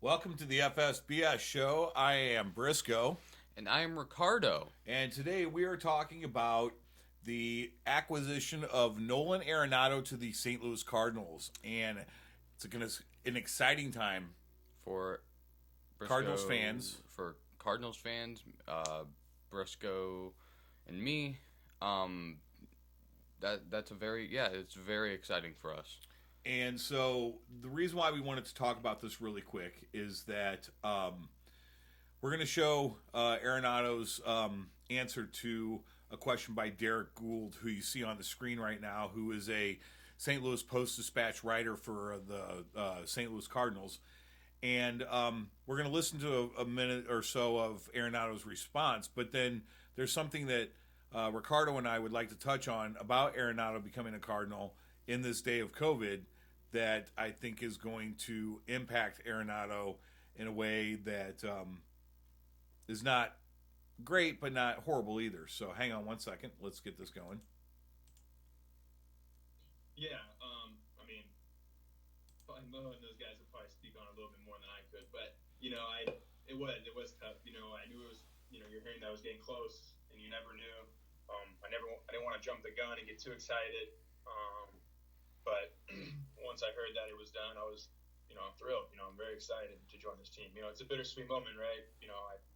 Welcome to the FSBS show. I am Brisco, And I am Ricardo. and today we are talking about the acquisition of Nolan Arenado to the St. Louis Cardinals, and it's an exciting time. For Cardinals Briscoe, fans, for Cardinals fans, Briscoe and me, um, that's a it's very exciting for us. and so the reason why we wanted to talk about this really quick is that we're going to show Arenado's answer to a question by Derek Gould, who you see on the screen right now, who is a St. Louis Post-Dispatch writer for the St. Louis Cardinals. And we're going to listen to a minute or so of Arenado's response, but then there's something that Ricardo and I would like to touch on about Arenado becoming a Cardinal in this day of COVID that I think is going to impact Arenado in a way that is not great, but not horrible either. So hang on one second. Let's get this going. Yeah, I mean, probably Mo and those guys would probably speak on it a little bit more than I could, but it was tough. I knew it was you're hearing that I was getting close, and you never knew. I didn't want to jump the gun and get too excited. But once I heard that it was done, I'm thrilled. I'm very excited to join this team. It's a bittersweet moment, right?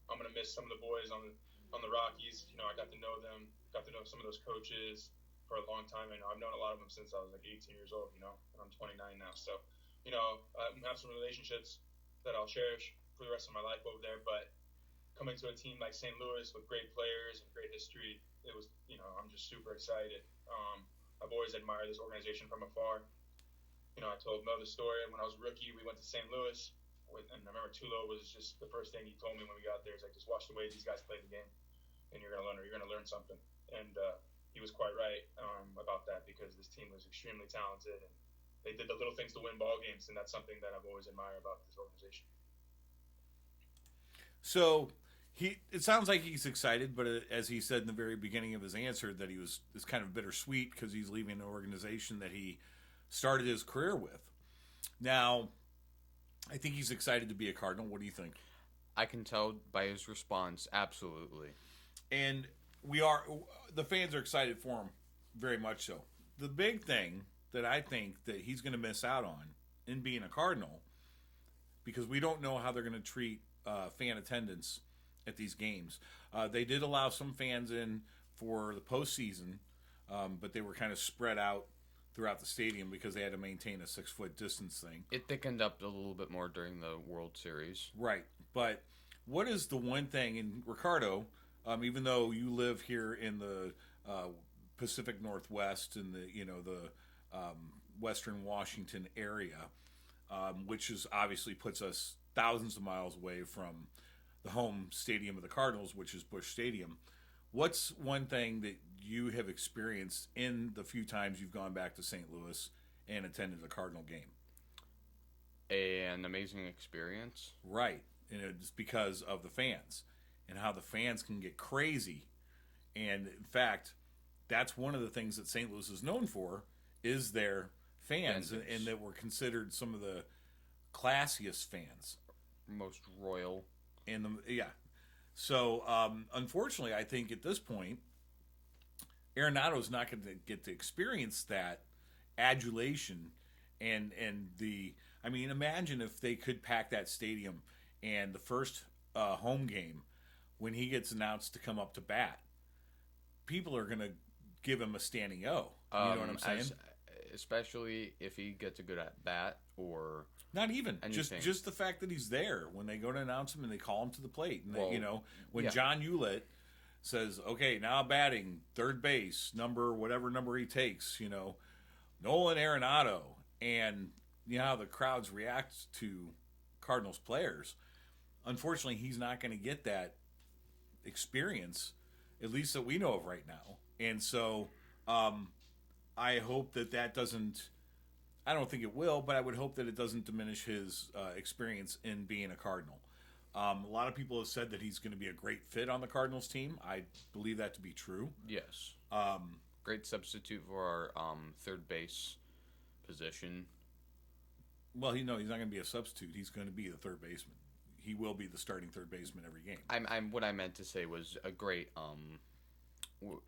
I'm gonna miss some of the boys on the Rockies. I got to know them, got to know some of those coaches for a long time. I've known a lot of them since I was like 18 years old. And I'm 29 now. So, I have some relationships that I'll cherish for the rest of my life over there. But coming to a team like St. Louis with great players and great history, it was, I'm just super excited. I've always admired this organization from afar. I told Mo the story when I was a rookie. We went to St. Louis, and I remember Tulo was just the first thing he told me when we got there. He's like, just watch the way these guys play the game, and you're gonna learn something. And he was quite right about that because this team was extremely talented, and they did the little things to win ball games, and that's something that I've always admired about this organization. So it sounds like he's excited, but as he said in the very beginning of his answer, that it's kind of bittersweet because he's leaving an organization that he started his career with. Now, I think he's excited to be a Cardinal. What do you think? I can tell by his response, absolutely. And we are the fans are excited for him, very much so. The big thing that I think that he's going to miss out on in being a Cardinal, because we don't know how they're going to treat fan attendance at these games. They did allow some fans in for the postseason, but they were kind of spread out throughout the stadium because they had to maintain a 6 foot distance thing. It thickened up a little bit more during the World Series. Right. But what is the one thing, and Ricardo, even though you live here in the Pacific Northwest and the Western Washington area, which is obviously puts us thousands of miles away from the home stadium of the Cardinals, which is Busch Stadium. What's one thing that you have experienced in the few times you've gone back to St. Louis and attended a Cardinal game? An amazing experience. Right. And it's because of the fans and how the fans can get crazy. And in fact, that's one of the things that St. Louis is known for is their fans, and that were considered some of the classiest fans. Most royal. Yeah. So, unfortunately, I think at this point, Arenado's not going to get to experience that adulation and the. I mean, imagine if they could pack that stadium and the first home game when he gets announced to come up to bat, people are going to give him a standing O. You know what I'm saying? Especially if he gets a good at bat or not even anything. just the fact that he's there when they go to announce him and they call him to the plate. And Well, when yeah. John Hewlett says, "Okay, now batting third base, whatever number he takes," Nolan Arenado, and how the crowds react to Cardinals players. Unfortunately, he's not going to get that experience, at least that we know of right now. And so, I hope that doesn't. I don't think it will, but I would hope that it doesn't diminish his experience in being a Cardinal. A lot of people have said that he's going to be a great fit on the Cardinals team. I believe that to be true. Yes. Um, Great substitute for our third base position. Well, he's not going to be a substitute. He's going to be the third baseman. He will be the starting third baseman every game. I'm what I meant to say was a great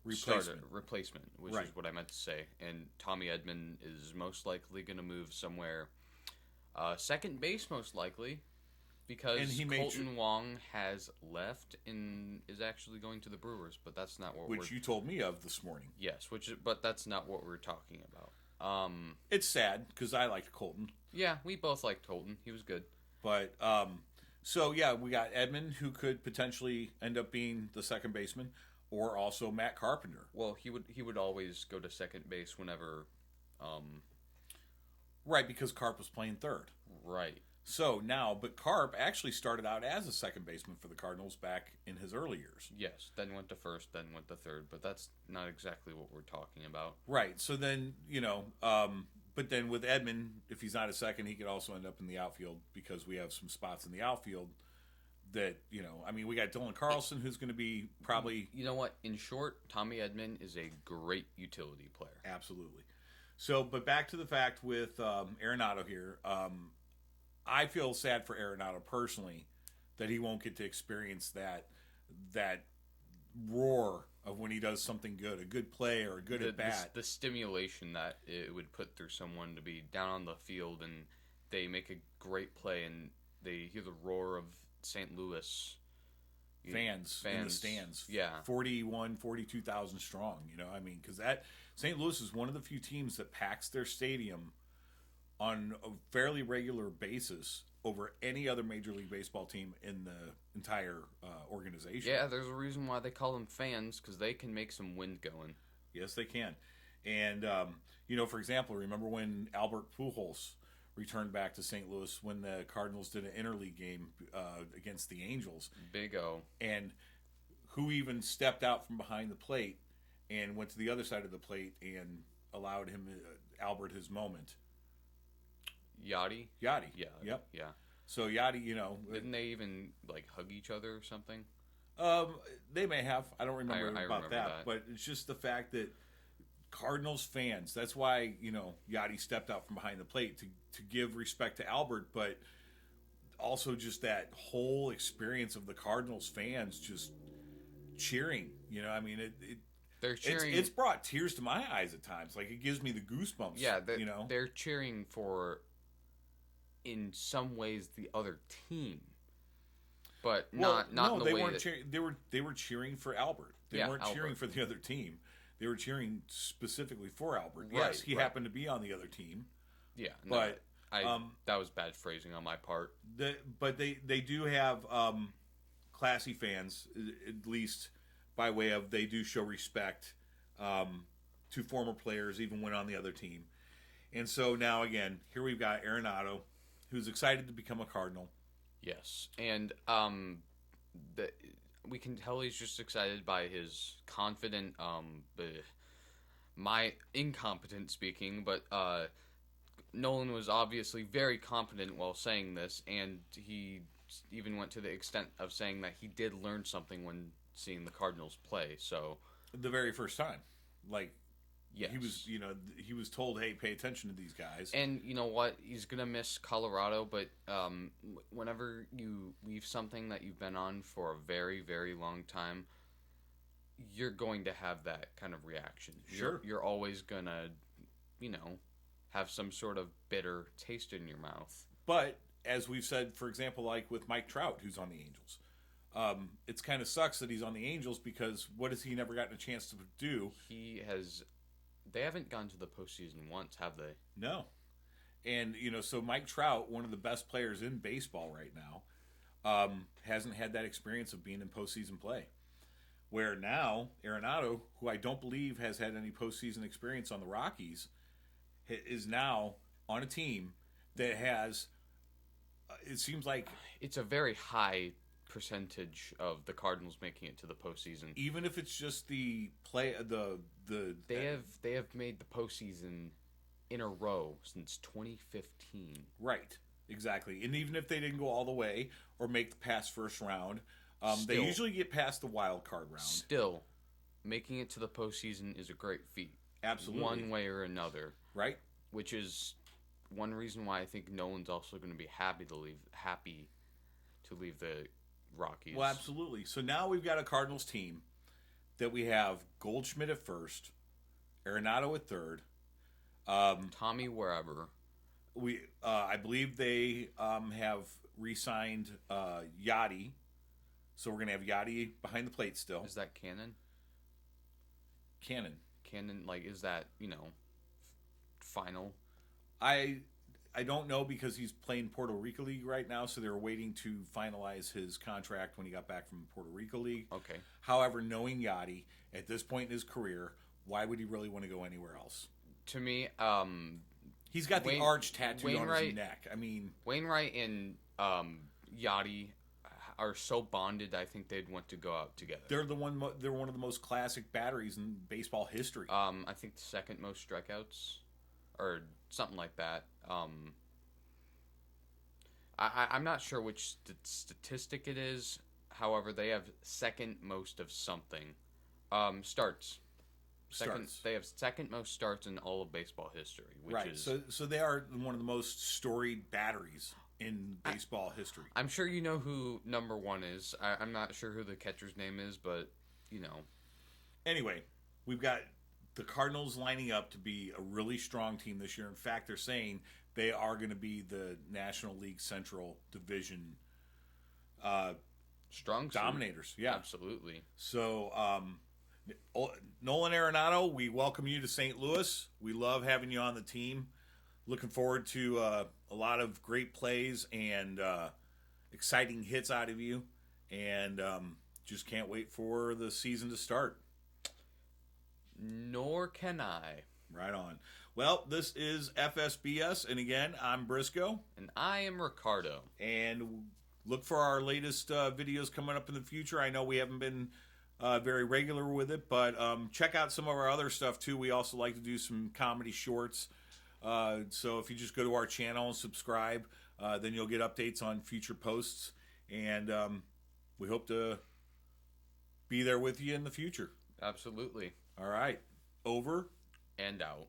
replacement, which Right. is what I meant to say. And Tommy Edman is most likely going to move somewhere, second base most likely, because And he Colton Wong has left and is actually going to the Brewers. But that's not what Which you told me of this morning. Yes, but that's not what we're talking about. It's sad because I liked Colton. Yeah, we both liked Colton. He was good. But so yeah, we got Edmund, who could potentially end up being the second baseman, or also Matt Carpenter. Well, he would always go to second base whenever. Right, because Carp was playing third. Right. So now, but Carp actually started out as a second baseman for the Cardinals back in his early years. Yes, then went to first, then went to third, but that's not exactly what we're talking about. Right. So then, but then with Edmund, if he's not a second, he could also end up in the outfield because we have some spots in the outfield that, we got Dylan Carlson, who's going to be probably... You know what? In short, Tommy Edman is a great utility player. Absolutely. So, but back to the fact with Arenado here, I feel sad for Arenado personally that he won't get to experience that roar of when he does something good, a good play or a good at bat. The stimulation that it would put through someone to be down on the field and they make a great play and they hear the roar of St. Louis fans in the stands. Yeah. 42,000 strong, because that St. Louis is one of the few teams that packs their stadium on a fairly regular basis over any other Major League Baseball team in the entire organization. Yeah, there's a reason why they call them fans, because they can make some wind going. Yes, they can. And, for example, remember when Albert Pujols returned back to St. Louis when the Cardinals did an interleague game against the Angels? Big O. And who even stepped out from behind the plate and went to the other side of the plate and allowed him, Albert, his moment? Yachty? Yeah. Yep. Yeah. So Yachty, Didn't they even, hug each other or something? They may have. I don't remember I about remember that. But it's just the fact that Cardinals fans, that's why, Yachty stepped out from behind the plate to give respect to Albert, but also just that whole experience of the Cardinals fans just cheering. They're cheering. It's brought tears to my eyes at times. Like, it gives me the goosebumps. Yeah, they're cheering for, in some ways, the other team, but not in the they way weren't that... cheering. They were cheering for Albert. They weren't cheering for the other team. They were cheering specifically for Albert. Right, Yes, he happened to be on the other team. Yeah, but that was bad phrasing on my part. But they do have classy fans, at least by way of they do show respect to former players, even when on the other team. And so now again, here we've got Arenado, who's excited to become a Cardinal. Yes, and we can tell he's just excited by his confident, my incompetent speaking, but Nolan was obviously very competent while saying this, and he even went to the extent of saying that he did learn something when seeing the Cardinals play. So the very first time, yes. he was told, hey, pay attention to these guys. And you know what? He's going to miss Colorado, but whenever you leave something that you've been on for a very, very long time, you're going to have that kind of reaction. Sure. You're always going to, have some sort of bitter taste in your mouth. But, as we've said, for example, like with Mike Trout, who's on the Angels, it's kind of sucks that he's on the Angels because what has he never gotten a chance to do? They haven't gone to the postseason once, have they? No. And, so Mike Trout, one of the best players in baseball right now, hasn't had that experience of being in postseason play. Where now, Arenado, who I don't believe has had any postseason experience on the Rockies, is now on a team that has, it seems like... It's a very high percentage of the Cardinals making it to the postseason. Even if it's just the play, They have made the postseason in a row since 2015. Right, exactly. And even if they didn't go all the way or make the past first round, they usually get past the wild card round. Still, making it to the postseason is a great feat. Absolutely. One way or another. Right. Which is one reason why I think Nolan's also going to be happy to leave the Rockies. Well, absolutely. So now we've got a Cardinals team that we have Goldschmidt at first, Arenado at third. Tommy wherever. I believe they have re-signed Yachty, so we're gonna have Yachty behind the plate still. Is that Cannon? Cannon, like, is that final? I don't know because he's playing Puerto Rico League right now, so they're waiting to finalize his contract when he got back from Puerto Rico League. Okay. However, knowing Yachty at this point in his career, why would he really want to go anywhere else? To me, he's got the arch tattooed on his neck. I mean, Wainwright and Yachty are so bonded. I think they'd want to go out together. They're one of the most classic batteries in baseball history. I think the second most strikeouts, or something like that. I'm not sure which statistic it is. However, they have second most of something. Starts. They have second most starts in all of baseball history. So they are one of the most storied batteries in baseball history. I'm sure you know who number one is. I'm not sure who the catcher's name is, but you know. Anyway, we've got the Cardinals lining up to be a really strong team this year. In fact, they're saying they are going to be the National League Central Division strong dominators. Yeah, absolutely. So, Nolan Arenado, we welcome you to St. Louis. We love having you on the team. Looking forward to a lot of great plays and exciting hits out of you. And just can't wait for the season to start. Nor can I. Right on. Well, this is FSBS, and again, I'm Brisco. And I am Ricardo. And look for our latest videos coming up in the future. I know we haven't been very regular with it, but check out some of our other stuff, too. We also like to do some comedy shorts. So if you just go to our channel and subscribe, then you'll get updates on future posts. And we hope to be there with you in the future. Absolutely. All right. Over and out.